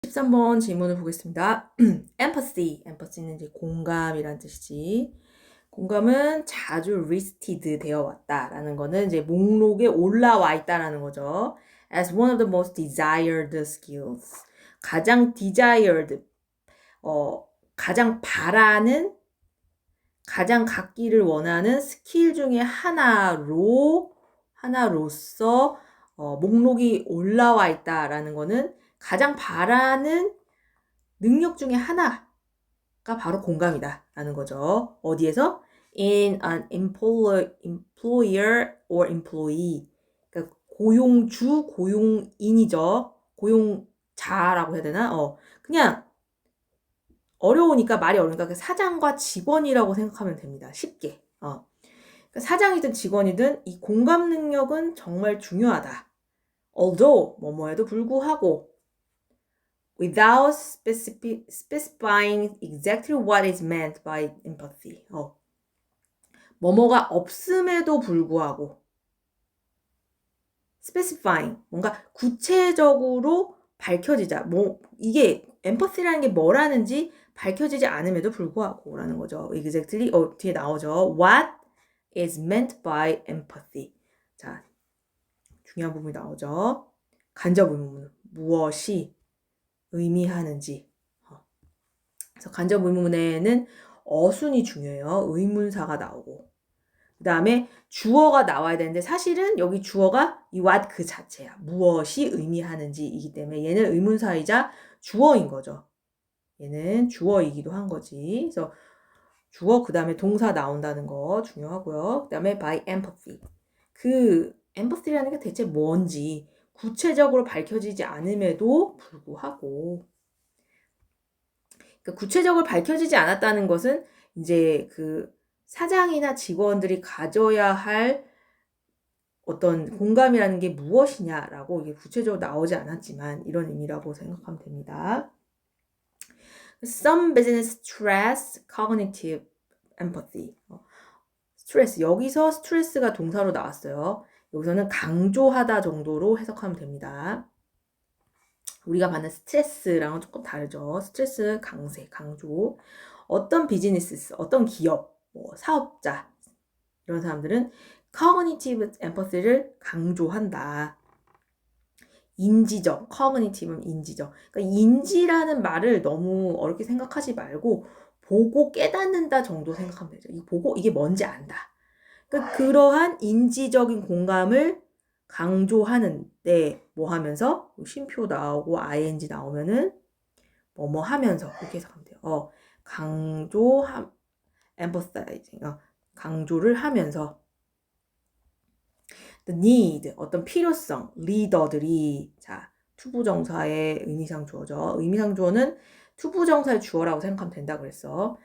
13번 질문을 보겠습니다. empathy는 이제 공감이란 뜻이지. 공감은 자주 listed 되어 왔다라는 거는 이제 목록에 올라와 있다라는 거죠. As one of the most desired skills. 가장 desired, 가장 바라는, 가장 갖기를 원하는 스킬 중에 하나로서 목록이 올라와 있다라는 거는 가장 바라는 능력 중에 하나가 바로 공감이다라는 거죠. 어디에서? In an employer or employee. 그러니까 고용주, 고용인이죠. 고용자라고 해야 되나? 그냥 어려우니까 말이 어려우니까 사장과 직원이라고 생각하면 됩니다. 쉽게. 그러니까 사장이든 직원이든 이 공감 능력은 정말 중요하다. Although 뭐뭐에도 불구하고 without specifying exactly what is meant by empathy. 뭐뭐가 없음에도 불구하고 specifying 뭔가 구체적으로 밝혀지자. 이게 empathy라는 게 뭐라는지 밝혀지지 않음에도 불구하고라는 거죠. exactly 뒤에 나오죠. What is meant by empathy. 자, 중요한 부분이 나오죠. 간접 의문. 무엇이 의미하는지. 그래서 간접 의문에는 어순이 중요해요. 의문사가 나오고. 그 다음에 주어가 나와야 되는데 사실은 여기 주어가 이 what 그 자체야. 무엇이 의미하는지이기 때문에 얘는 의문사이자 주어인 거죠. 얘는 주어이기도 한 거지. 그래서 주어 그 다음에 동사 나온다는 거 중요하고요. 그 다음에 by empathy. 그 empathy라는 게 대체 뭔지 구체적으로 밝혀지지 않음에도 불구하고 그러니까 구체적으로 밝혀지지 않았다는 것은 이제 그 사장이나 직원들이 가져야 할 어떤 공감이라는 게 무엇이냐라고 이게 구체적으로 나오지 않았지만 이런 의미라고 생각하면 됩니다. Some business stress cognitive empathy. 스트레스. 여기서 스트레스가 동사로 나왔어요. 여기서는 강조하다 정도로 해석하면 됩니다. 우리가 받는 스트레스랑은 조금 다르죠. 스트레스 강조. 어떤 비즈니스, 어떤 기업, 사업자 이런 사람들은 cognitive empathy를 강조한다. 인지적, cognitive는 인지적. 그러니까 인지라는 말을 너무 어렵게 생각하지 말고 보고 깨닫는다 정도 생각하면 되죠. 이게 뭔지 안다. 그러니까 그러한 인지적인 공감을 강조하는데 뭐 하면서 쉼표 나오고 ing 나오면은 뭐뭐 하면서 이렇게 해석하면 돼요. emphasizing 강조를 하면서 the need 어떤 필요성 리더들이 자 투부정사의 의미상 주어죠. 의미상 주어는 투부정사의 주어라고 생각하면 된다 그랬어.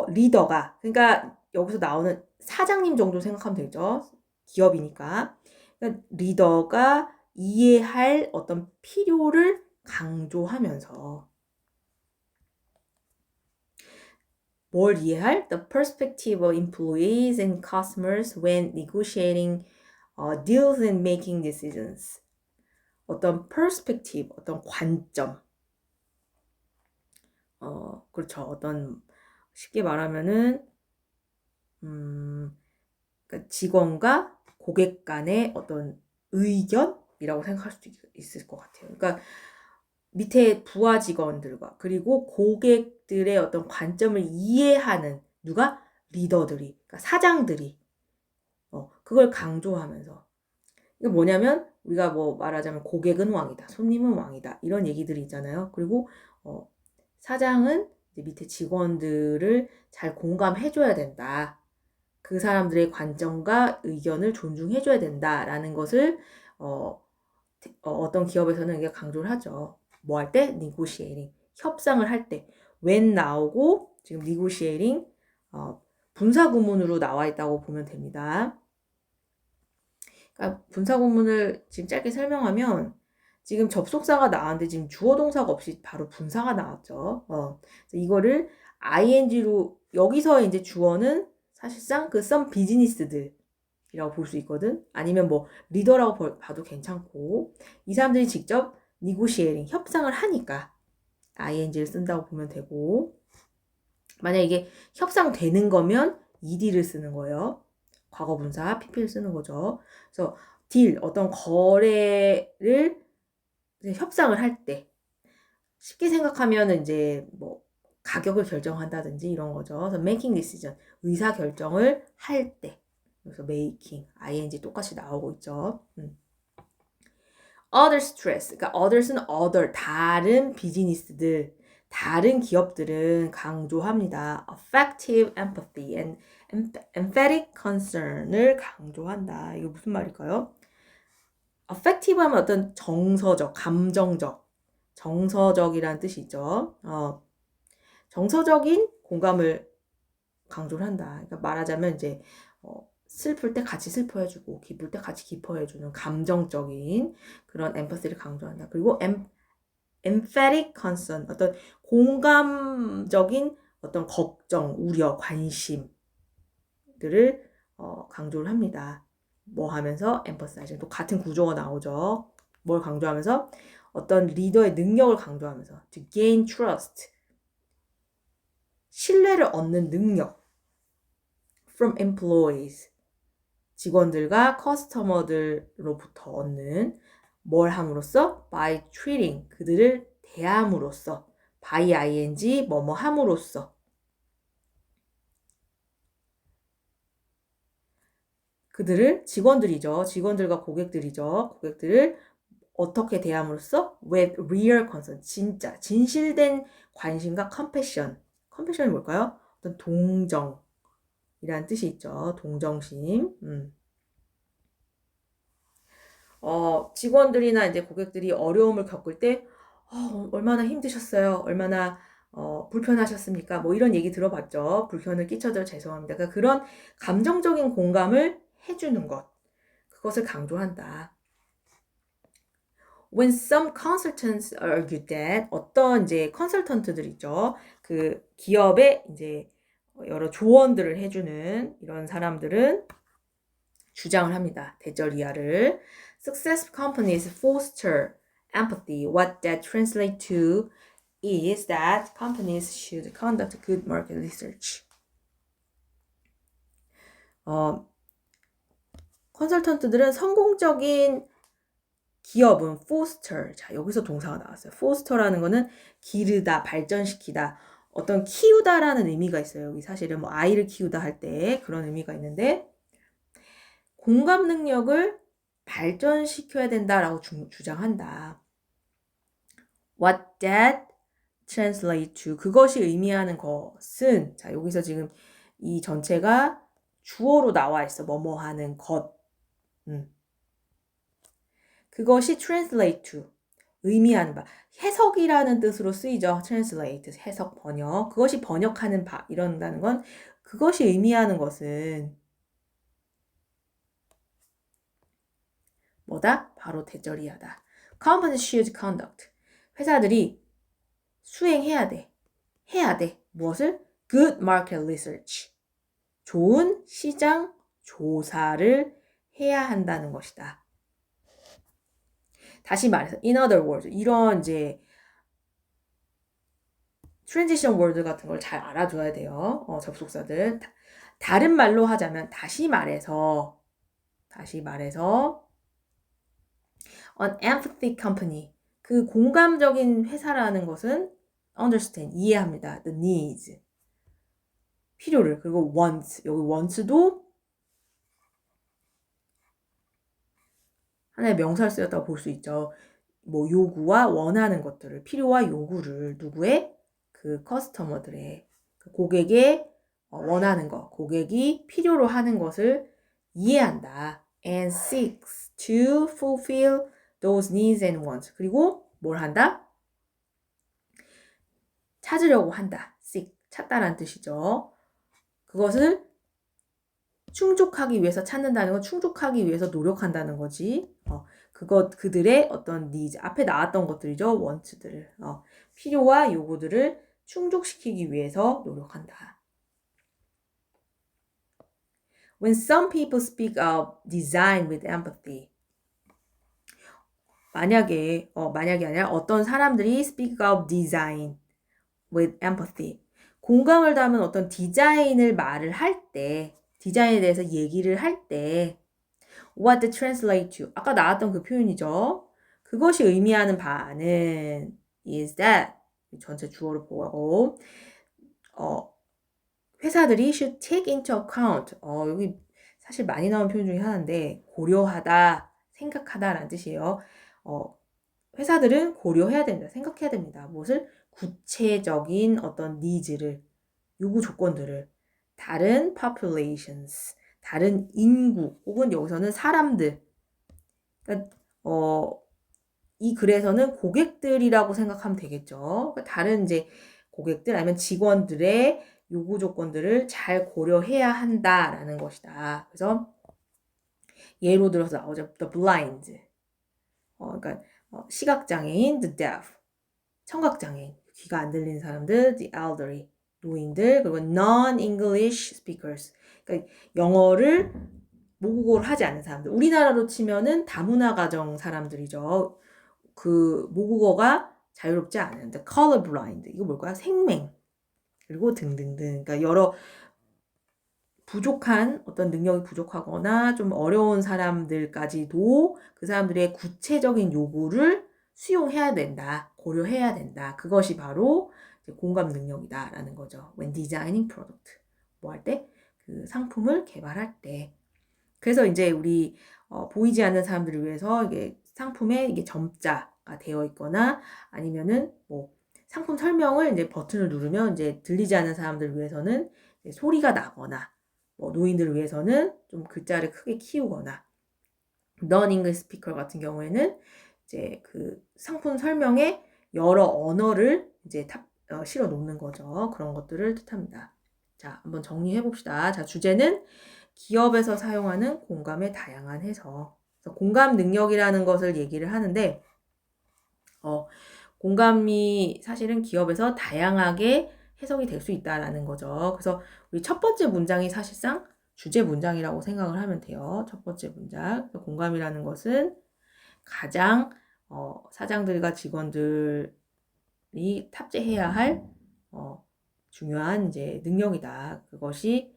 리더가 그러니까 여기서 나오는 사장님 정도 생각하면 되죠. 기업이니까. 그러니까 리더가 이해할 어떤 필요를 강조하면서 뭘 이해할? The perspective of employees and customers when negotiating deals and making decisions. 어떤 perspective, 어떤 관점. 그렇죠. 어떤 쉽게 말하면은 그러니까 직원과 고객 간의 어떤 의견이라고 생각할 수도 있을 것 같아요. 그러니까 밑에 부하 직원들과 그리고 고객들의 어떤 관점을 이해하는 누가? 리더들이, 그러니까 사장들이 그걸 강조하면서 이게 뭐냐면 우리가 말하자면 고객은 왕이다, 손님은 왕이다 이런 얘기들이 있잖아요. 그리고 사장은 이제 밑에 직원들을 잘 공감해줘야 된다. 그 사람들의 관점과 의견을 존중해줘야 된다라는 것을 어떤 기업에서는 이게 강조를 하죠. 뭐 할 때? negotiating. 협상을 할 때. when 나오고 지금 negotiating 분사구문으로 나와 있다고 보면 됩니다. 그러니까 분사구문을 지금 짧게 설명하면 지금 접속사가 나왔는데 지금 주어 동사가 없이 바로 분사가 나왔죠. 이거를 ing로 여기서 이제 주어는 사실상 그 some 비즈니스들이라고 볼 수 있거든. 아니면 리더라고 봐도 괜찮고 이 사람들이 직접 negotiating 협상을 하니까 ing를 쓴다고 보면 되고, 만약 이게 협상되는 거면 ed를 쓰는 거예요. 과거분사 pp를 쓰는 거죠. 그래서 딜, 어떤 거래를 협상을 할 때, 쉽게 생각하면 이제 뭐 가격을 결정한다든지 이런 거죠. 그래서 making decision, 의사 결정을 할 때. 그래서 making, ing 똑같이 나오고 있죠. other stress, 그러니까 others는 other, 다른 비즈니스들, 다른 기업들은 강조합니다. effective empathy and emphatic concern을 강조한다. 이거 무슨 말일까요? effective 하면 어떤 정서적, 감정적, 정서적이라는 뜻이 있죠. 정서적인 공감을 강조를 한다. 그러니까 말하자면 이제 슬플 때 같이 슬퍼해주고 기쁠 때 같이 기뻐해주는 감정적인 그런 엠퍼시를 강조한다. 그리고 emphatic concern, 어떤 공감적인 어떤 걱정, 우려, 관심들을 강조를 합니다. 뭐 하면서 emphasize, 또 같은 구조가 나오죠. 뭘 강조하면서? 어떤 리더의 능력을 강조하면서 to gain trust, 신뢰를 얻는 능력 from employees, 직원들과 커스터머들로부터 얻는 뭘 함으로써? by treating, 그들을 대함으로써, by ing, 뭐뭐 함으로써, 그들을, 직원들이죠. 직원들과 고객들이죠. 고객들을 어떻게 대함으로써? with real concern, 진짜 진실된 관심과 compassion. compassion이 뭘까요? 어떤 동정이라는 뜻이 있죠. 동정심. 직원들이나 이제 고객들이 어려움을 겪을 때 얼마나 힘드셨어요? 얼마나 불편하셨습니까? 뭐 이런 얘기 들어봤죠. 불편을 끼쳐드려 죄송합니다. 그러니까 그런 감정적인 공감을 해주는 것, 그것을 강조한다. When some consultants argue that, 어떤 이제 컨설턴트들 있죠. 그 기업에 이제 여러 조언들을 해주는 이런 사람들은 주장을 합니다. 대절이하를. Successful companies foster empathy. What that translates to is that companies should conduct good market research. 컨설턴트들은 성공적인 기업은 foster. 자, 여기서 동사가 나왔어요. foster라는 거는 기르다, 발전시키다, 어떤 키우다라는 의미가 있어요. 여기 사실은 뭐 아이를 키우다 할 때 그런 의미가 있는데, 공감 능력을 발전시켜야 된다라고 주장한다. What that translate to, 그것이 의미하는 것은, 자, 여기서 지금 이 전체가 주어로 나와 있어. 뭐뭐 하는 것. 그것이 translate to, 의미하는 바, 해석이라는 뜻으로 쓰이죠. translate, 해석, 번역. 그것이 번역하는 바, 이런다는 건, 그것이 의미하는 것은 뭐다? 바로 대절이하다. Companies should conduct, 회사들이 수행해야 돼. 해야 돼. 무엇을? Good market research, 좋은 시장 조사를 해야 한다는 것이다. 다시 말해서, in other words, 이런 이제 transition word 같은 걸 잘 알아줘야 돼요. 접속사들. 다른 말로 하자면, 다시 말해서 an empathy company, 그 공감적인 회사라는 것은 understand, 이해합니다. the needs, 필요를. 그리고 wants, 여기 wants도 하나의 명사를 쓰였다고 볼 수 있죠. 뭐 요구와 원하는 것들을, 필요와 요구를 누구의? 그 커스터머들의, 그 고객의 원하는 것, 고객이 필요로 하는 것을 이해한다. and seeks to fulfill those needs and wants. 그리고 뭘 한다? 찾으려고 한다. seek, 찾다라는 뜻이죠. 그것을 충족하기 위해서 찾는다는 건 충족하기 위해서 노력한다는 거지. 그들의 어떤 needs, 앞에 나왔던 것들이죠. wants들을. 필요와 요구들을 충족시키기 위해서 노력한다. When some people speak of design with empathy, 만약에 아니라 어떤 사람들이 speak of design with empathy. 공감을 담은 어떤 디자인을 말을 할 때, 디자인에 대해서 얘기를 할 때, what to translate to. 아까 나왔던 그 표현이죠. 그것이 의미하는 바는 is that. 전체 주어를 보고, 회사들이 should take into account. 여기 사실 많이 나온 표현 중에 하나인데, 고려하다, 생각하다 라는 뜻이에요. 회사들은 고려해야 됩니다. 생각해야 됩니다. 무엇을? 구체적인 어떤 니즈를, 요구 조건들을, 다른 populations, 다른 인구, 혹은 여기서는 사람들. 그러니까, 이 글에서는 고객들이라고 생각하면 되겠죠. 그러니까 다른 이제 고객들 아니면 직원들의 요구 조건들을 잘 고려해야 한다라는 것이다. 그래서 예로 들어서 나오죠. The blind. 그러니까 시각장애인, the deaf. 청각장애인, 귀가 안 들리는 사람들, the elderly. 노인들, 그리고 non-English speakers. 그러니까 영어를 모국어를 하지 않는 사람들. 우리나라로 치면은 다문화 가정 사람들이죠. 그 모국어가 자유롭지 않은 the colorblind. 이거 뭘까요? 생맹. 그리고 등등등. 그러니까 여러 부족한 어떤 능력이 부족하거나 좀 어려운 사람들까지도 그 사람들의 구체적인 요구를 수용해야 된다. 고려해야 된다. 그것이 바로 공감 능력이다라는 거죠. When designing product. 뭐 할 때? 그 상품을 개발할 때. 그래서 이제 우리 보이지 않는 사람들을 위해서 이게 상품에 이게 점자가 되어 있거나 아니면은 뭐 상품 설명을 이제 버튼을 누르면 이제 들리지 않는 사람들을 위해서는 소리가 나거나 뭐 노인들을 위해서는 좀 글자를 크게 키우거나 non-English speaker 같은 경우에는 이제 그 상품 설명에 여러 언어를 이제 실어 놓는 거죠. 그런 것들을 뜻합니다. 자, 한번 정리해 봅시다. 자, 주제는 기업에서 사용하는 공감의 다양한 해석. 그래서 공감 능력이라는 것을 얘기를 하는데, 공감이 사실은 기업에서 다양하게 해석이 될 수 있다라는 거죠. 그래서 우리 첫 번째 문장이 사실상 주제 문장이라고 생각을 하면 돼요. 첫 번째 문장. 공감이라는 것은 가장 사장들과 직원들이 탑재해야 할 중요한 이제 능력이다. 그것이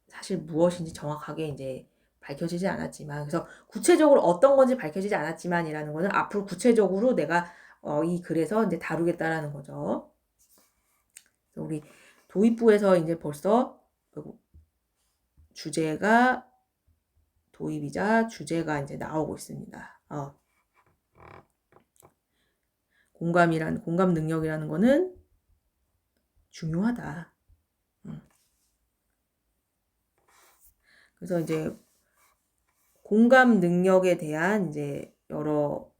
사실 무엇인지 정확하게 이제 밝혀지지 않았지만, 그래서 구체적으로 어떤 건지 밝혀지지 않았지만이라는 거는 앞으로 구체적으로 내가 이 글에서 이제 다루겠다라는 거죠. 우리 도입부에서 이제 벌써 주제가 도입이자 주제가 이제 나오고 있습니다. 공감 능력이라는 거는 중요하다. 그래서 이제 공감 능력에 대한 이제 여러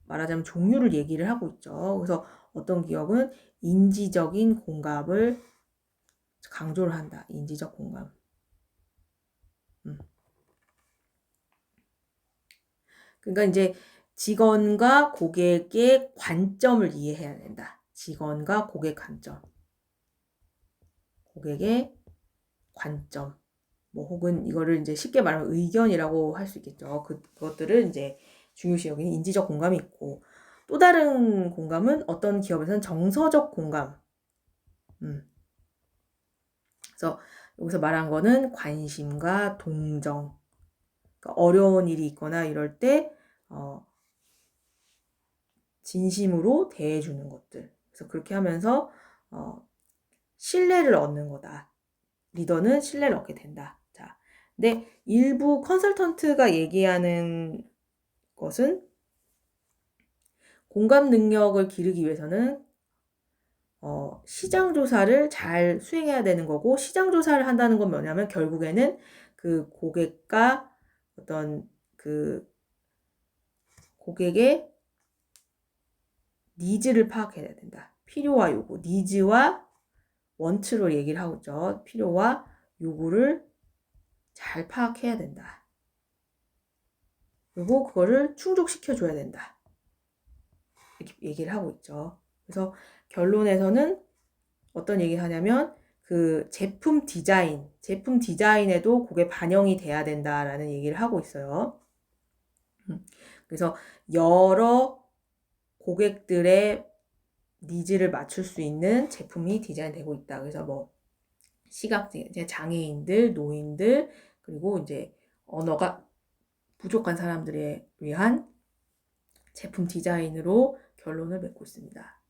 말하자면 종류를 얘기를 하고 있죠. 그래서 어떤 기업은 인지적인 공감을 강조를 한다. 인지적 공감. 그러니까 이제 직원과 고객의 관점을 이해해야 된다. 직원과 고객 관점. 고객의 관점. 뭐 혹은 이거를 이제 쉽게 말하면 의견이라고 할 수 있겠죠. 그것들을 이제 중요시 여기는 인지적 공감이 있고, 또 다른 공감은 어떤 기업에서는 정서적 공감. 그래서 여기서 말한 거는 관심과 동정. 그러니까 어려운 일이 있거나 이럴 때 진심으로 대해주는 것들. 그래서 그렇게 하면서 신뢰를 얻는 거다. 리더는 신뢰를 얻게 된다. 자, 근데 일부 컨설턴트가 얘기하는 것은 공감 능력을 기르기 위해서는 시장 조사를 잘 수행해야 되는 거고, 시장 조사를 한다는 건 뭐냐면 결국에는 그 고객과 어떤 그 고객의 니즈를 파악해야 된다. 필요와 요구, 니즈와 원트로 얘기를 하고 있죠. 필요와 요구를 잘 파악해야 된다. 그리고 그거를 충족시켜줘야 된다. 이렇게 얘기를 하고 있죠. 그래서 결론에서는 어떤 얘기를 하냐면 그 제품 디자인에도 그게 반영이 돼야 된다라는 얘기를 하고 있어요. 그래서 여러 고객들의 니즈를 맞출 수 있는 제품이 디자인되고 있다. 그래서 뭐 장애인들, 노인들, 그리고 이제 언어가 부족한 사람들에 위한 제품 디자인으로 결론을 맺고 있습니다.